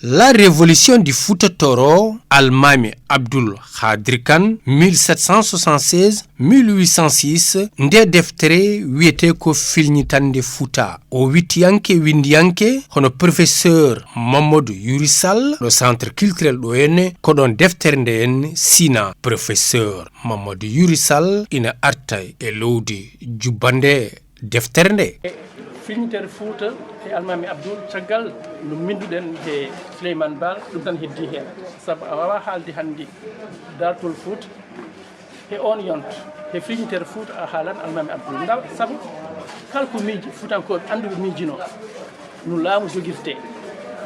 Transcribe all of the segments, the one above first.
La révolution du Fouta Toro, Almami Abdul Khadir Khan, 1776-1806, nde deftere wiete ko filnitande Fouta. O witiyanke windiyanke hono professeur Mamadou Yuri Sall, le centre culturel ɗo henne, ko ɗon deftere nde henne sina professeur Mamadou Yuri Sall ina arta e lowdi jubbande deftere nde. Filnitere Fouta e Almami Abdoul caggal no minduɗen e Souleymane Baal ɗum tan heddi hen saabu a wawa haalde hannde dartol Fouta e on yonta e filnitere Fouta a haalan Almami Abdoul ndaw saabu kala ko miiji Foutankoɓe anduɓe miijino no laamu jogirte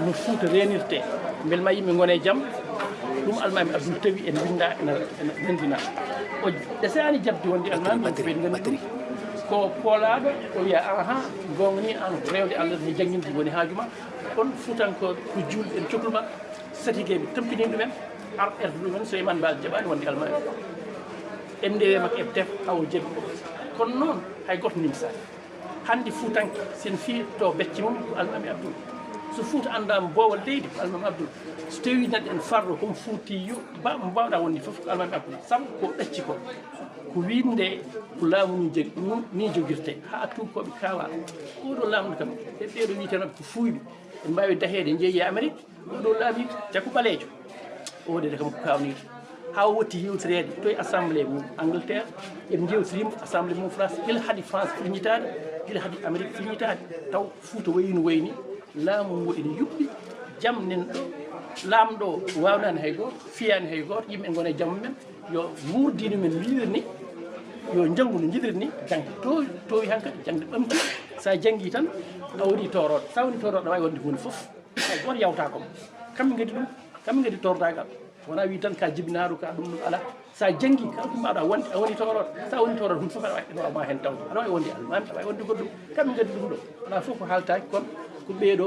no Fouta renirte beele ma yimɓe gone jaam ɗum Almami Abdoul tawi en winda ene nandina o ɗesani jabde wonde Almami ɓe gandi ɗum ko poolaɗo o wiya aha gonga ni an rewde Allah ni jangguinde woni haajuma on Foutankoɓe ko julɓe en cohluma satigueɓe tampini ɗumen ar erde ɗumen Souleymane Baal jaɓani wonde Almami en ndewe makko eɓe def hawo jaɓi kono noon hay goto nimsani hande Foutanke sen fi to becce mum ko Almami Abdoul so Fouta andama boowal leydi ko Almami Abdoul so tawi neɗɗo en farɗo homo Foutiyo mbawɗa wonde foof ko Almami Abdoul saabu ko ɗacci ko winde ko laamu ni jogirte ha tubakoɓe kawa oɗo laamu kam e ɓeɗo wiitenoɓe ko fuuyɓe en mbawi dahede jeeyi Amérique oɗo laamu jako ɓaleejo oɗede kam ko kawnide ha wotti yewtirede to e assemblée mum Angleterre en jewtirima assemblée mum France ila haadi France firñitade ila haadi Amérique firñitade taw Fouta wayi no wayni laamu ngo ene yuɓɓi jaam nen ɗo laamɗo wawnani hay goto fiyani hay goto yimɓe gone e jamma men yo wurdino men wirirni yo janggu no jiɗirni jangde towi hankkadi jangde ɓamti sa janggi tan a woni toroɗo sa woni toroɗo wawi wonde hunde foof hay goto yawta kom kamɓe gadi ɗum kamɓe gadi tordagal wona wi tan ka jibinaɗo ka ɗum ala sa janggi kala ko mbaɗa wonde a woni toroɗo sa woni toroɗo hunde foof aɗa wawma hen tawde aɗa wawi wonde Almami aɗa wawi wonde goɗɗum kamɓe gadi ɗum ɗo ala foof ko haaltaki kono ko ɓeeɗo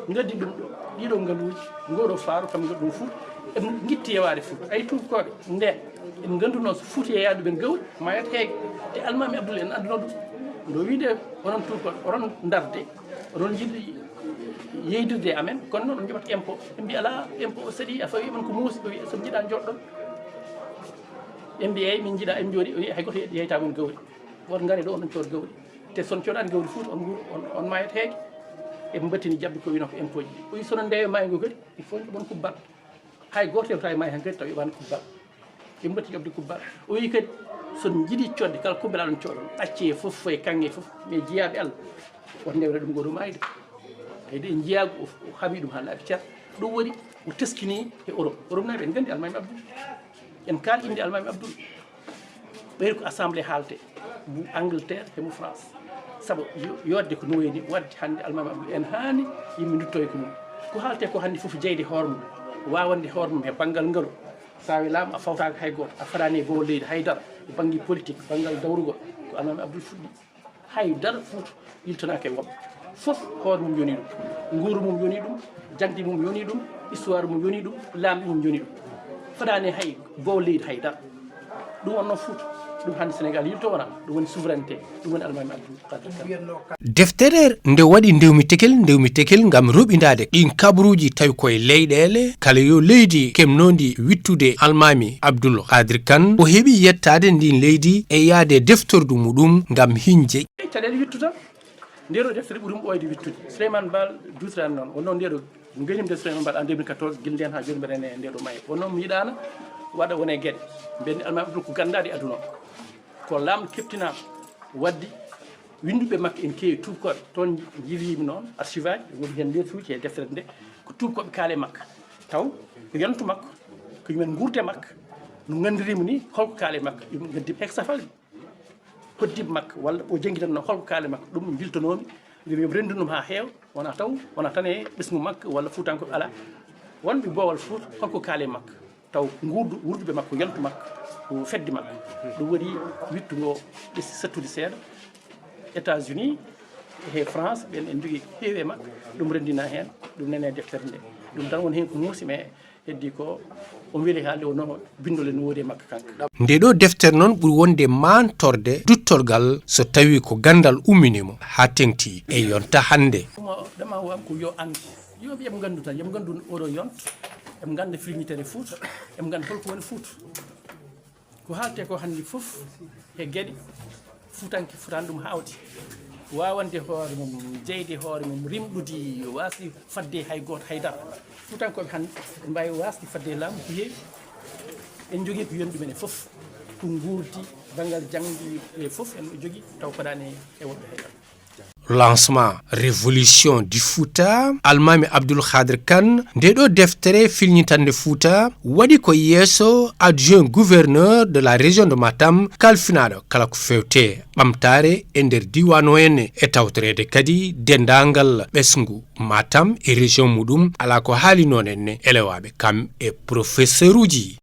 gaddi ɗum ɗo ɗiɗo ngaaluji ngoɗo faaro kam gaddi ɗum Fouta en guitti yewade Fouta ay tubakoɓe nden en ganduno so Fouta yeeyade ɓen gawri mayat heege te Almami Abdoul en anduno ɗum ndo wiide onon tubakoɓe onon darde onon jiɗi yeydirde amen kono noon on joɓat impôt ɓe mbi ala impôt o saɗi a fawi man ko muusi ɓe wi somi jiiɗa joɗɗon ɓe mbi eyyi min jiiɗa en jooɗi o wi hay goto yeyta mon gawri woto gaare ɗo onon cood gawri te son coɗani gawri Fouta on mayat heege e battini jabbi ko wino ko impôt ji o wi sono ndewe maygo kadi il faut joɓon kubbal hay goto yewta e may hen kadi taw yoɓani kubbal ɓe batti jobde kubbal o wi kadi son jiiɗi codde kala kubbal aɗon coɗon acce foof foye kange foof mais jiyaɓe Allah woto ndewre ɗum goɗo mayde eyde en jiyago o haami ɗum ha laaɓi ceer ɗum waɗi o teskini e Europe naɓe en gandi Almami Abdoul en kaal inde Almami Abdoul ɓeyde ko assemblée haalte mo Angleterre e mo France saabu yodde ko no wayni wadde hande Almami Abdoul en haani yimɓe duttoye ko mum ko haalte ko hande foof jeyde hoore mum wawande hoore mum e banggal ngaalu sa wi laamu a fawtaka hay goto a farani e goo leydi haydara e banggue politique banggal dawrugol ko Almami Abdoul fuɗɗi haydara Fouta yiltonaka e woɓɓe foof hoore mum yoni ɗum nguuru mum yoni ɗum jangdi mum yoni ɗum histoire mum yoni ɗum laamɗi mum yoni ɗum farani hay goo leydi haydara ɗum wonno Fouta ɗum hande Sénégal yilto wona ɗum woni souveraineté ɗum woni Almami Abdoul deftere nde waɗi ndewmi tekel ngam ruɓidade ɗin kabruji tawi koye leyɗele kala yo leydi kemnondi wittude Almami Abdoul Khadir Khan o heeɓi yettade ndin leydi e yaade deftordu muɗum ngam hiñje caɗele wittuta ndeɗo deftere ɓuuri ɗum ɓoyde wittude Souleymane Baal dusrani noon wonno ndeɗo ganimde Souleymane Baal en 2014 guila nden ha joni mbeɗen e ndeɗo maayo wonno mi yiɗano waɗa wone gueɗe mbeɗen Almami Abdoul ko gandade e aduna ko lamɗo keptinama waddi winduɓe makko en keewi tubakoɓe toon jiiɗimi noon archive aji woni hen nder suuji e deftere nde ko tubakoɓe kaale makko taw ko yonto makko ko yumen guurde makko no gandirima ni holko kaale makko ɗum gaddi hexafal hoddiɓe makko walla o jangguitanno holko kaale makko ɗum biltonomi wimi yomi rendu ɗum ha heewa wona tan e ɓesgu makko walla Foutankoɓe ala wonɓe boowal Fouta holko kaale makko taw wurduɓe makko yonto makko ko fedde makko ɗum waɗi wittugo ɓessi sattude seeɗa États-Unis e France ɓen en jogui heewi e makko ɗum rendina hen ɗum nene deftere nde ɗum tan woni hen ko muusi mais heddi ko o weeli haalde wono bindole no woodi e makko kanko nde ɗo deftere noon ɓuri wonde mantorde duttolgal so tawi ko gandal umminimo ha tengti e yonta hande ɗama wam ko yo andu yoɓe eɓe gandu tan yoɓe gandu oɗo yonta eɓe ganda firñitere Fouta eɓe ganda holko woni Fouta ko haalte ko hannde fof e gueɗe Foutanke fotani ɗum hawde wawande hoore mum jeyde hoore mum rimɗudi wasde fadde hay goto haydara Foutankoɓe hannde ɓe mbawi wasde fadde laamu ko heewi en jogui ko yoni ɗumen e foof ko guurdi banggal jangdi e foof en jogui taw koɗani e woɗɓe haydara. Lancement révolution du Fouta Almami Abdoul Khadr Kane ndeɗo deftere filñitande Fouta waɗi ko yeeso adjoint gouverneur de la région de Matam kalfinaɗo kala ko fewte ɓamtare e nder diwan o henne e tawtorede kadi dendagal ɓesgu Matam e région muɗum ala ko haali non henne elewaɓe kam e professeur uji